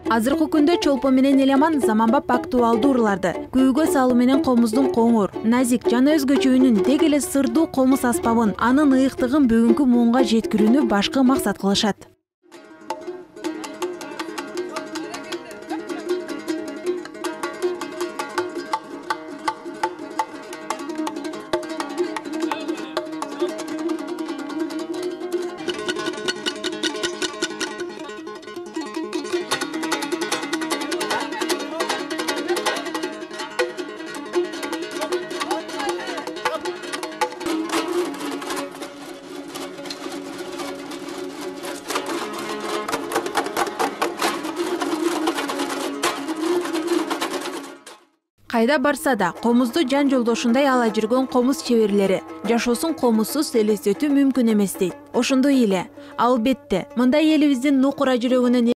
Азыркы күндө чолпон менен эламан заманбап актуалдуу ырларды күүгө салуу менен комуздун коңур, назик жана өзгөчө үнүн деги эле сырдуу комуз аспабын, анын ыйыктыгын бүгүнкү муунга жеткирүүнү башкы максат кылышат. Кайда барса да комузду жан жолдошундай ала жүргөн комуз чеберлери жашоосун комузсуз элестетүү мүмкүн эмес дейт. Ошондой эле, албетте, мындай элибиздин нукура жүрөгүнөн